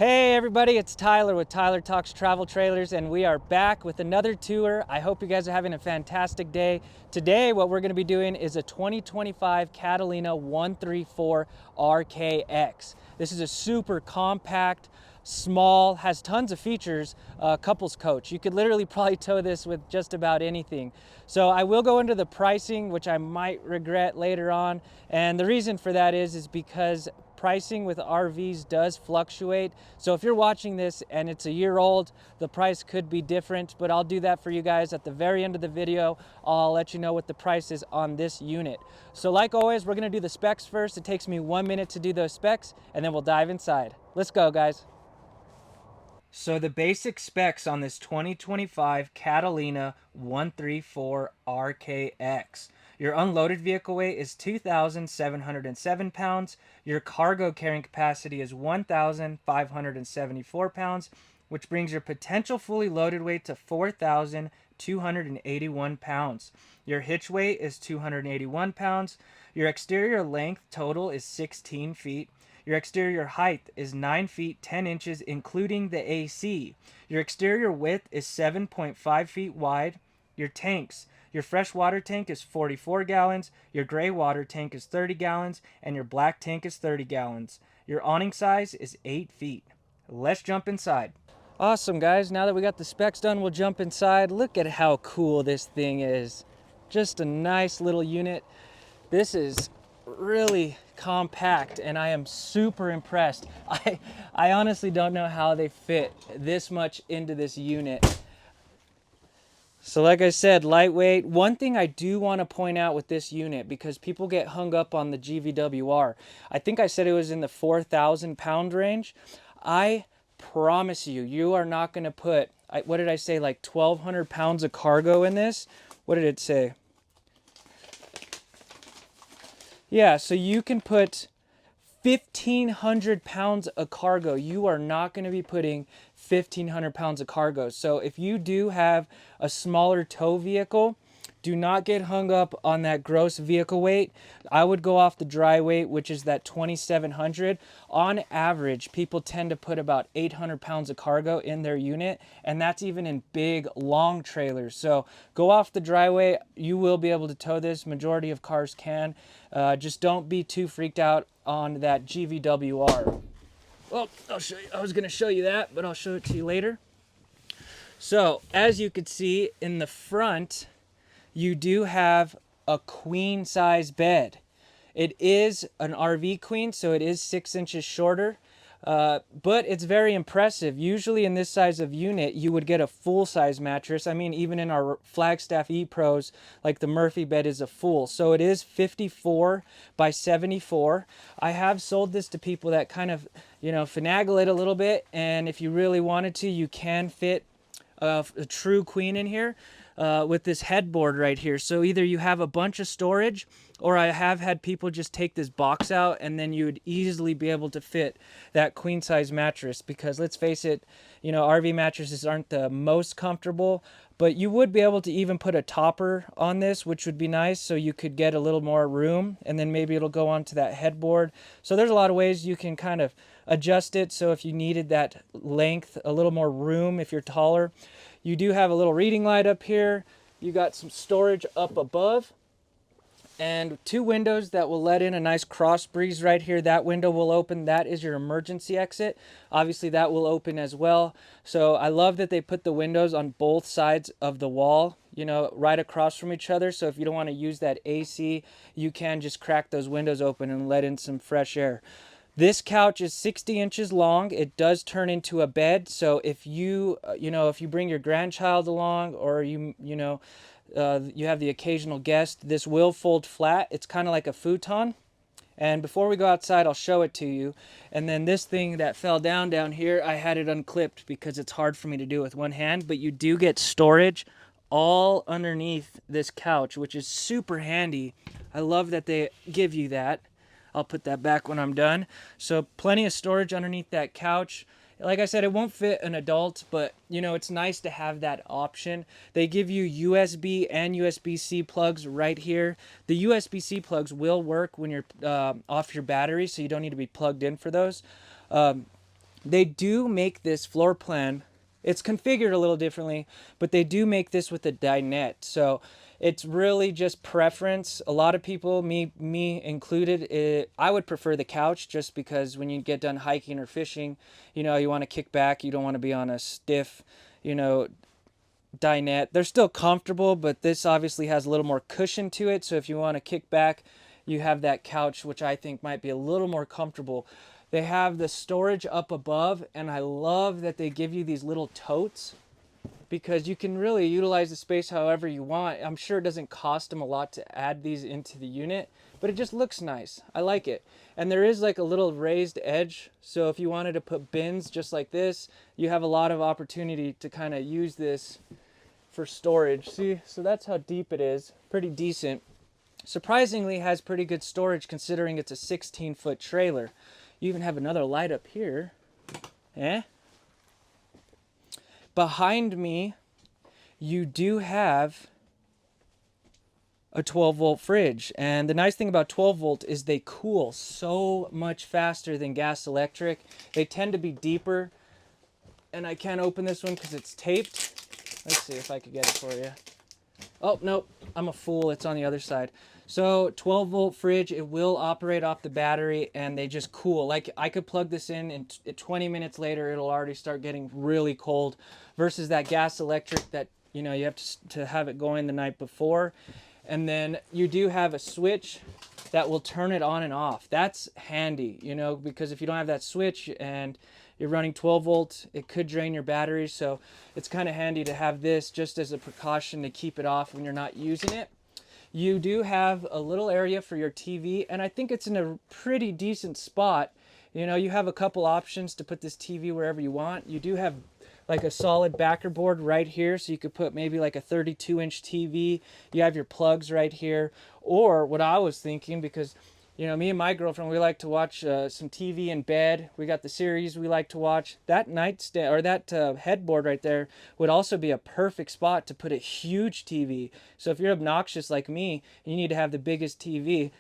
Hey everybody, it's Tyler with Tyler Talks Travel Trailers, and we are back with another tour. I hope you guys are having a fantastic day. Today what we're going to be doing is a 2025 Catalina 134 RKX. This is a super compact, small, has tons of features, couples coach. You could literally probably tow this with just about anything. So I will go into the pricing, which I might regret later on, and the reason for that is because pricing with RVs does fluctuate. So if you're watching this and it's a year old, the price could be different, but I'll do that for you guys at the very end of the video. I'll let you know what the price is on this unit. So like always, we're gonna do the specs first. It takes me 1 minute to do those specs, and then we'll dive inside. Let's go, guys. So the basic specs on this 2025 Catalina 134 RKX. Your unloaded vehicle weight is 2,707 pounds. Your cargo carrying capacity is 1,574 pounds, which brings your potential fully loaded weight to 4,281 pounds. Your hitch weight is 281 pounds. Your exterior length total is 16 feet. Your exterior height is 9 feet 10 inches, including the AC. Your exterior width is 7.5 feet wide. Your tanks. Your freshwater tank is 44 gallons, your gray water tank is 30 gallons, and your black tank is 30 gallons. Your awning size is 8 feet. Let's jump inside. Awesome, guys. Now that we got the specs done, we'll jump inside. Look at how cool this thing is. Just a nice little unit. This is really compact, and I am super impressed. I honestly don't know how they fit this much into this unit. So like I said, lightweight. One thing I do want to point out with this unit, because people get hung up on the GVWR, I think I said it was in the 4,000 pound range. I promise you, you are not going to put, what did I say, like 1,200 pounds of cargo in this? What did it say? Yeah, so you can put 1,500 pounds of cargo. You are not going to be putting 1,500 pounds of cargo. So if you do have a smaller tow vehicle, do not get hung up on that gross vehicle weight. I would go off the dry weight, which is that 2,700. On average, people tend to put about 800 pounds of cargo in their unit, and that's even in big, long trailers. So go off the dry weight. You will be able to tow this. Majority of cars can. Just don't be too freaked out on that GVWR. Well, I'll show you. I was going to show you that, but I'll show it to you later. So as you can see in the front, you do have a queen size bed. It is an RV queen, so it is 6 inches shorter, but it's very impressive. Usually in this size of unit, you would get a full size mattress. I mean, even in our Flagstaff E-Pros, like the Murphy bed is a full. So it is 54 by 74. I have sold this to people that kind of, finagle it a little bit. And if you really wanted to, you can fit a true queen in here. With this headboard right here. So either you have a bunch of storage, or I have had people just take this box out, and then you would easily be able to fit that queen size mattress, because let's face it, RV mattresses aren't the most comfortable, but you would be able to even put a topper on this, which would be nice, so you could get a little more room, and then maybe it'll go onto that headboard. So there's a lot of ways you can kind of adjust it. So if you needed that length, a little more room if you're taller. You do have a little reading light up here. You got some storage up above, and 2 windows that will let in a nice cross breeze right here. That window will open. That is your emergency exit. Obviously that will open as well. So I love that they put the windows on both sides of the wall, right across from each other. So if you don't want to use that AC, you can just crack those windows open and let in some fresh air. This couch is 60 inches long. It does turn into a bed. So if you, if you bring your grandchild along, or you have the occasional guest, this will fold flat. It's kind of like a futon. And before we go outside, I'll show it to you. And then this thing that fell down here, I had it unclipped because it's hard for me to do with one hand, but you do get storage all underneath this couch, which is super handy. I love that they give you that. I'll put that back when I'm done. So plenty of storage underneath that couch. Like I said, it won't fit an adult, but it's nice to have that option. They give you USB and USB-C plugs right here. The USB-C plugs will work when you're off your battery, so you don't need to be plugged in for those. They do make this floor plan, it's configured a little differently, but they do make this with a dinette. So it's really just preference. A lot of people, me included, I would prefer the couch just because when you get done hiking or fishing, you know, you want to kick back. You don't want to be on a stiff, you know, dinette. They're still comfortable, but this obviously has a little more cushion to it. So if you want to kick back, you have that couch, which I think might be a little more comfortable. They have the storage up above, and I love that they give you these little totes because you can really utilize the space however you want. I'm sure it doesn't cost them a lot to add these into the unit, but it just looks nice. I like it. And there is like a little raised edge, so if you wanted to put bins just like this, you have a lot of opportunity to kind of use this for storage. See, so that's how deep it is. Pretty decent. Surprisingly has pretty good storage considering it's a 16-foot trailer. You even have another light up here. Behind me, you do have a 12-volt fridge. And the nice thing about 12-volt is they cool so much faster than gas electric. They tend to be deeper. And I can't open this one because it's taped. Let's see if I could get it for you. Oh, nope, I'm a fool. It's on the other side. So 12-volt fridge, it will operate off the battery, and they just cool. Like I could plug this in and 20 minutes later, it'll already start getting really cold versus that gas electric that, you know, you have to have it going the night before. And then you do have a switch that will turn it on and off. That's handy, you know, because if you don't have that switch and you're running 12 volts, it could drain your battery. So it's kind of handy to have this just as a precaution to keep it off when you're not using it. You do have a little area for your TV, and I think it's in a pretty decent spot. You know, you have a couple options to put this TV wherever you want. You do have like a solid backer board right here, so you could put maybe like a 32-inch TV. You have your plugs right here. Or what I was thinking, because you know, me and my girlfriend, we like to watch some TV in bed. We got the series we like to watch. That nightstand or that headboard right there would also be a perfect spot to put a huge TV. So if you're obnoxious like me, you need to have the biggest TV.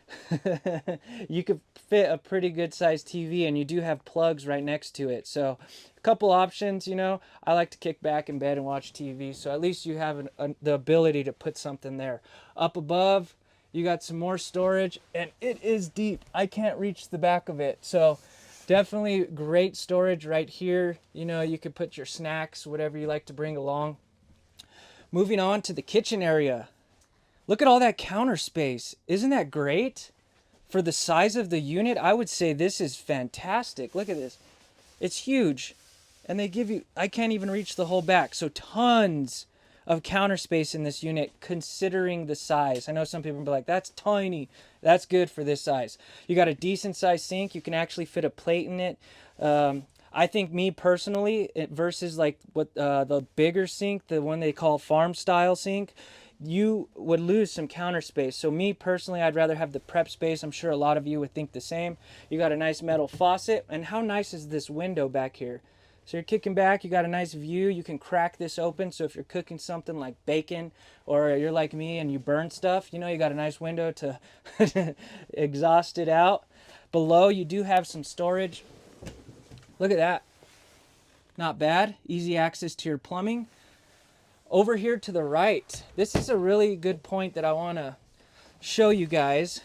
You could fit a pretty good sized TV, and you do have plugs right next to it. So a couple options, you know. I like to kick back in bed and watch TV. So at least you have the ability to put something there. Up above, you got some more storage, and it is deep. I can't reach the back of it. So definitely great storage right here. You know, you could put your snacks, whatever you like to bring along. Moving on to the kitchen area. Look at all that counter space. Isn't that great? For the size of the unit, I would say this is fantastic. Look at this. It's huge. And they give you, I can't even reach the whole back. So tons of counter space in this unit considering the size. I know some people will be like, that's tiny. That's good for this size. You got a decent sized sink. You can actually fit a plate in it. I think me personally, versus like what the bigger sink, the one they call farm style sink, you would lose some counter space. So me personally, I'd rather have the prep space. I'm sure a lot of you would think the same. You got a nice metal faucet, and how nice is this window back here? So you're kicking back, you got a nice view. You can crack this open, so if you're cooking something like bacon, or you're like me and you burn stuff, you know, you got a nice window to exhaust it out. Below, you do have some storage. Look at that. Not bad. Easy access to your plumbing. Over here to the right, this is a really good point that I want to show you guys.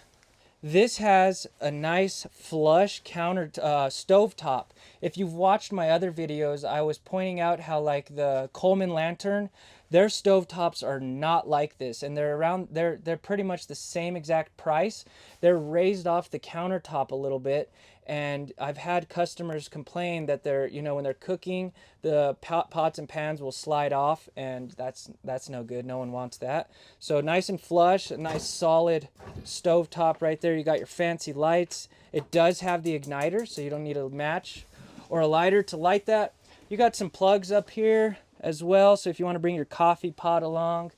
This has a nice flush counter stovetop. If you've watched my other videos, I was pointing out how like the Coleman Lantern, their stovetops are not like this, and they're pretty much the same exact price. They're raised off the countertop a little bit, and I've had customers complain that they're, you know, when they're cooking, the pots and pans will slide off, and that's no good. No one wants that. So nice and flush, a nice solid stovetop right there. You got your fancy lights. It does have the igniter, so you don't need a match or a lighter to light that. You got some plugs up here as well, so if you want to bring your coffee pot along,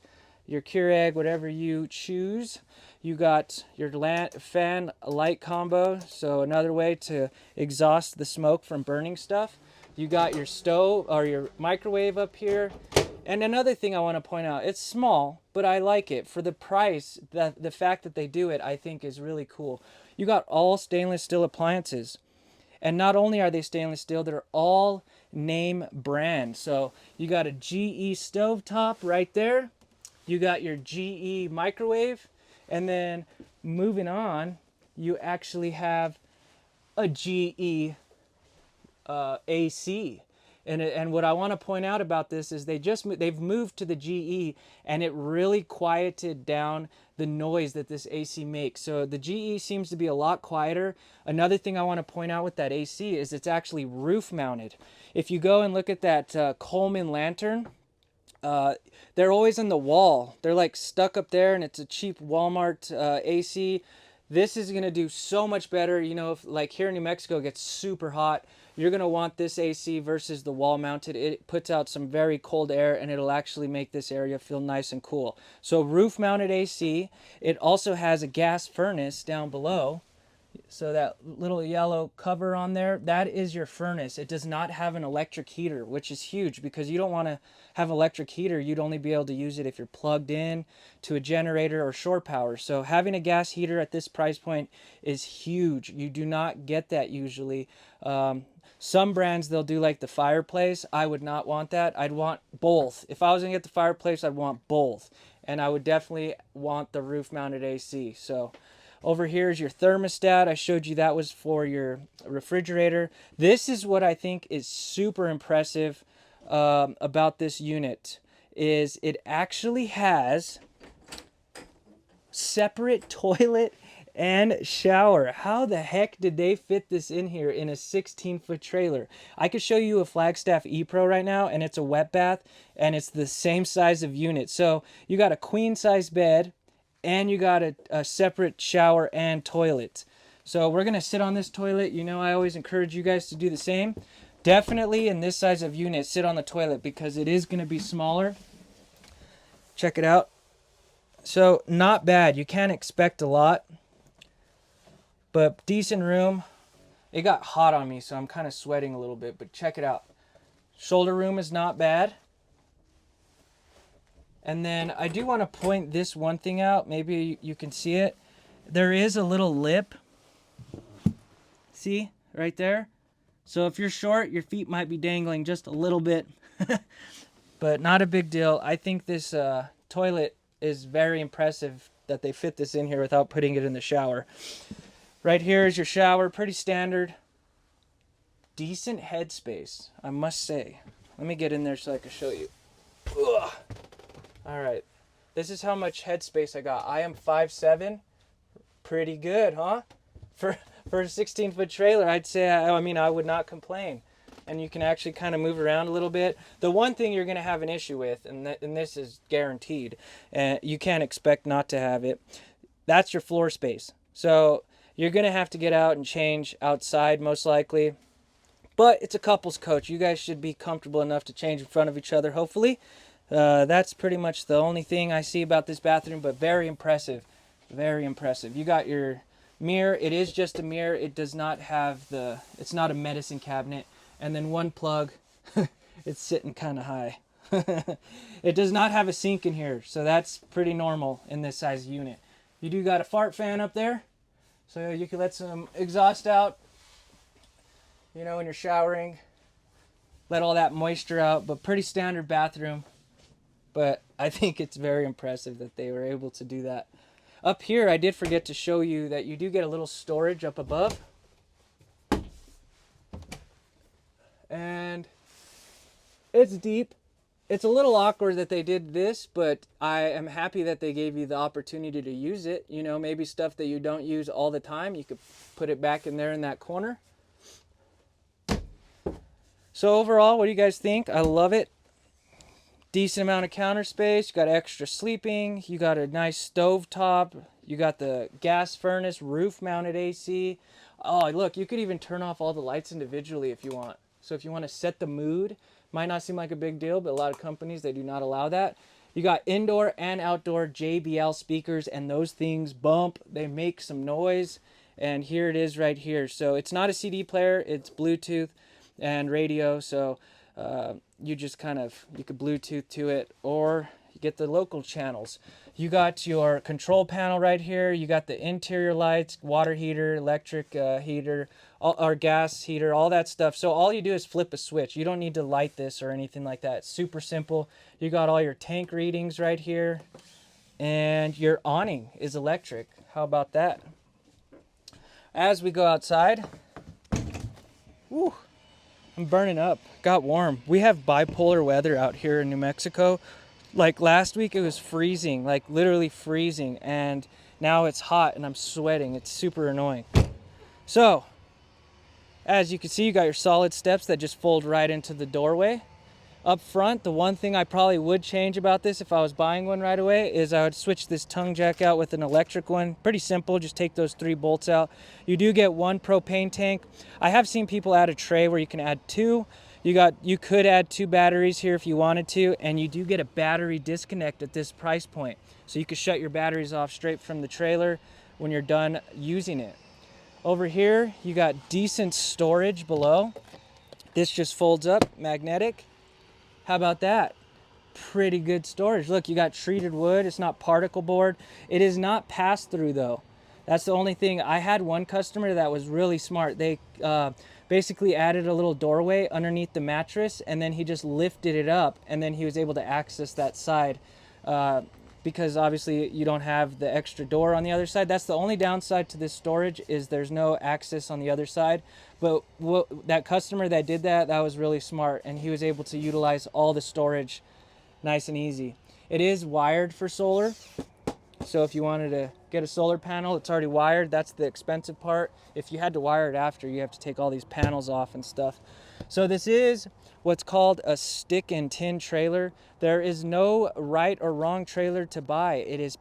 your Keurig, whatever you choose. You got your fan light combo, so another way to exhaust the smoke from burning stuff. You got your stove or your microwave up here. And another thing I want to point out, it's small, but I like it. For the price, the fact that they do it, I think is really cool. You got all stainless steel appliances. And not only are they stainless steel, they're all name brand. So you got a GE stovetop right there. You got your GE microwave. And then moving on, you actually have a GE AC. And what I want to point out about this is they've moved to the GE, and it really quieted down the noise that this AC makes. So the GE seems to be a lot quieter. Another thing I want to point out with that AC is it's actually roof mounted. If you go and look at that Coleman lantern, they're always in the wall. They're like stuck up there, and it's a cheap Walmart AC. This is going to do so much better. You know, if like here in New Mexico it gets super hot, you're going to want this AC versus the wall mounted. It puts out some very cold air, and it'll actually make this area feel nice and cool. So roof mounted AC. It also has a gas furnace down below. So that little yellow cover on there, that is your furnace. It does not have an electric heater, which is huge because you don't want to have electric heater. You'd only be able to use it if you're plugged in to a generator or shore power. So having a gas heater at this price point is huge. You do not get that usually. Some brands, they'll do like the fireplace. I would not want that. I'd want both. If I was going to get the fireplace, I'd want both. And I would definitely want the roof mounted AC. So over here is your thermostat. I showed you that was for your refrigerator. This is what I think is super impressive about this unit is it actually has separate toilet and shower. How the heck did they fit this in here in a 16-foot trailer? I could show you a Flagstaff E-Pro right now, and it's a wet bath, and it's the same size of unit. So you got a queen size bed, and you got a separate shower and toilet. So we're going to sit on this toilet. You know, I always encourage you guys to do the same. Definitely in this size of unit, sit on the toilet because it is going to be smaller. Check it out. So not bad. You can't expect a lot, but decent room. It got hot on me, so I'm kind of sweating a little bit, but check it out. Shoulder room is not bad. And then I do want to point this one thing out. Maybe you can see it. There is a little lip. See? Right there. So if you're short, your feet might be dangling just a little bit. But not a big deal. I think this toilet is very impressive that they fit this in here without putting it in the shower. Right here is your shower. Pretty standard. Decent headspace, I must say. Let me get in there so I can show you. Ugh. All right, this is how much headspace I got. I am 5'7", pretty good, huh? For a 16-foot trailer, I'd say, I mean, I would not complain. And you can actually kind of move around a little bit. The one thing you're going to have an issue with, and this is guaranteed, and you can't expect not to have it, that's your floor space. So you're going to have to get out and change outside most likely. But it's a couples coach. You guys should be comfortable enough to change in front of each other, hopefully. That's pretty much the only thing I see about this bathroom, but very impressive. Very impressive. You got your mirror. It is just a mirror. It does not have it's not a medicine cabinet. And then one plug, it's sitting kind of high. It does not have a sink in here, so that's pretty normal in this size unit. You do got a fart fan up there, so you can let some exhaust out, you know, when you're showering. Let all that moisture out, but pretty standard bathroom. But I think it's very impressive that they were able to do that. Up here, I did forget to show you that you do get a little storage up above. And it's deep. It's a little awkward that they did this, but I am happy that they gave you the opportunity to use it. You know, maybe stuff that you don't use all the time, you could put it back in there in that corner. So overall, what do you guys think? I love it. Decent amount of counter space. You got extra sleeping. You got a nice stove top. You got the gas furnace, roof mounted AC. Oh, look, you could even turn off all the lights individually if you want. So if you want to set the mood, might not seem like a big deal, but a lot of companies, they do not allow that. You got indoor and outdoor JBL speakers, and those things bump. They make some noise. And here it is right here. So it's not a CD player. It's Bluetooth and radio. So you just you could Bluetooth to it, or you get the local channels. You got your control panel right here. You got the interior lights, water heater, electric heater, our gas heater, all that stuff. So all you do is flip a switch. You don't need to light this or anything like that. It's super simple. You got all your tank readings right here, and your awning is electric. How about that? As we go outside, woo, I'm burning up. Got warm. We have bipolar weather out here in New Mexico. Like last week it was freezing, like literally freezing, and now it's hot and I'm sweating. It's super annoying. So, as you can see, you got your solid steps that just fold right into the doorway. Up front, the one thing I probably would change about this if I was buying one right away is I would switch this tongue jack out with an electric one. Pretty simple, just take those 3 bolts out. You do get 1 propane tank. I have seen people add a tray where you can add 2. You could add 2 batteries here if you wanted to, and you do get a battery disconnect at this price point. So you can shut your batteries off straight from the trailer when you're done using it. Over here, you got decent storage below. This just folds up, magnetic. How about that? Pretty good storage. Look, you got treated wood. It's not particle board. It is not pass-through though. That's the only thing. I had one customer that was really smart. They basically added a little doorway underneath the mattress, and then he just lifted it up, and then he was able to access that side because obviously you don't have the extra door on the other side. That's the only downside to this storage, is there's no access on the other side. But that customer that did that was really smart, and he was able to utilize all the storage nice and easy. It is wired for solar, so if you wanted to get a solar panel, it's already wired. That's the expensive part. If you had to wire it after, you have to take all these panels off and stuff. So this is what's called a stick and tin trailer. There is no right or wrong trailer to buy. It is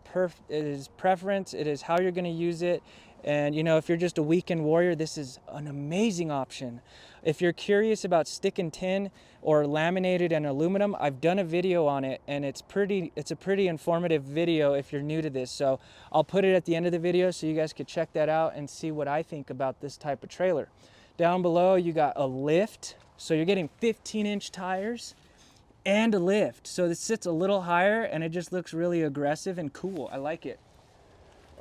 preference. It is how you're going to use it. And you know, if you're just a weekend warrior, this is an amazing option. If you're curious about stick and tin or laminated and aluminum, I've done a video on it, and it's a pretty informative video if you're new to this. So I'll put it at the end of the video so you guys could check that out and see what I think about this type of trailer. Down below, you got a lift. So you're getting 15-inch tires and a lift. So this sits a little higher, and it just looks really aggressive and cool. I like it.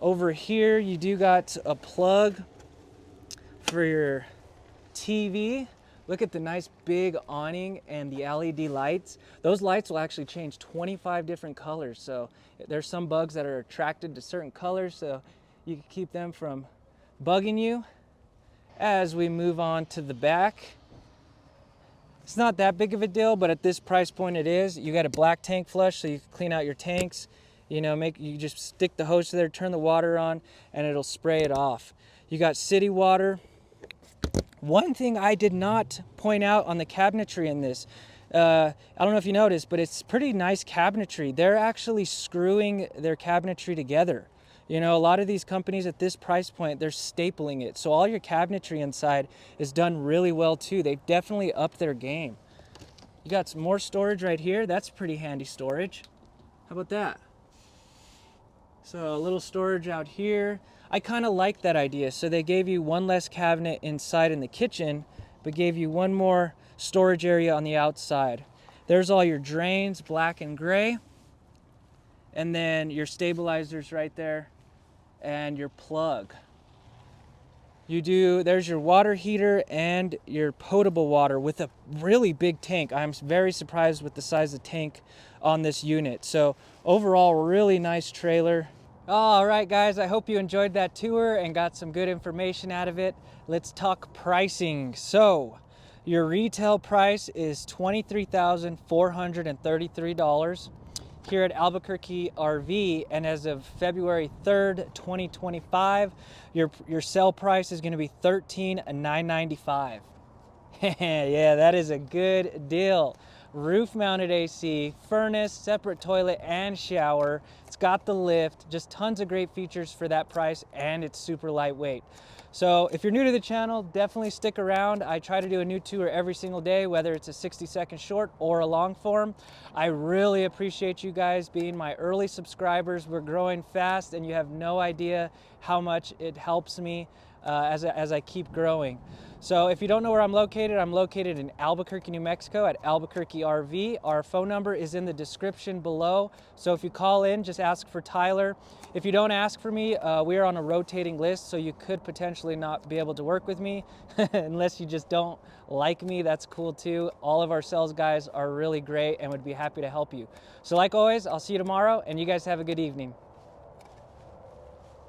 Over here, you do got a plug for your TV. Look at the nice big awning and the LED lights. Those lights will actually change 25 different colors. So there's some bugs that are attracted to certain colors, so you can keep them from bugging you. As we move on to the back, it's not that big of a deal, but at this price point it is. You got a black tank flush, so you can clean out your tanks. You know, you just stick the hose there, turn the water on, and it'll spray it off. You got city water. One thing I did not point out on the cabinetry in this, I don't know if you noticed, but it's pretty nice cabinetry. They're actually screwing their cabinetry together. You know, a lot of these companies at this price point, they're stapling it. So all your cabinetry inside is done really well too. They've definitely upped their game. You got some more storage right here. That's pretty handy storage. How about that? So a little storage out here. I kind of like that idea. So they gave you one less cabinet inside in the kitchen, but gave you one more storage area on the outside. There's all your drains, black and gray. And then your stabilizers right there and your plug. There's your water heater and your potable water with a really big tank. I'm very surprised with the size of the tank on this unit. So overall, really nice trailer. All right, guys, I hope you enjoyed that tour and got some good information out of it. Let's talk pricing. So your retail price is $23,433 here at Albuquerque RV, and as of February 3rd, 2025, your sale price is going to be $13,995. Yeah, that is a good deal. Roof-mounted AC, furnace, separate toilet and shower. It's got the lift, just tons of great features for that price, and it's super lightweight. So if you're new to the channel, definitely stick around. I try to do a new tour every single day, whether it's a 60-second short or a long form. I really appreciate you guys being my early subscribers. We're growing fast, and you have no idea how much it helps me. as I keep growing. So if you don't know where I'm located in Albuquerque, New Mexico at Albuquerque RV. Our phone number is in the description below. So if you call in, just ask for Tyler. If you don't ask for me, we are on a rotating list, so you could potentially not be able to work with me unless you just don't like me. That's cool too. All of our sales guys are really great and would be happy to help you. So like always, I'll see you tomorrow, and you guys have a good evening.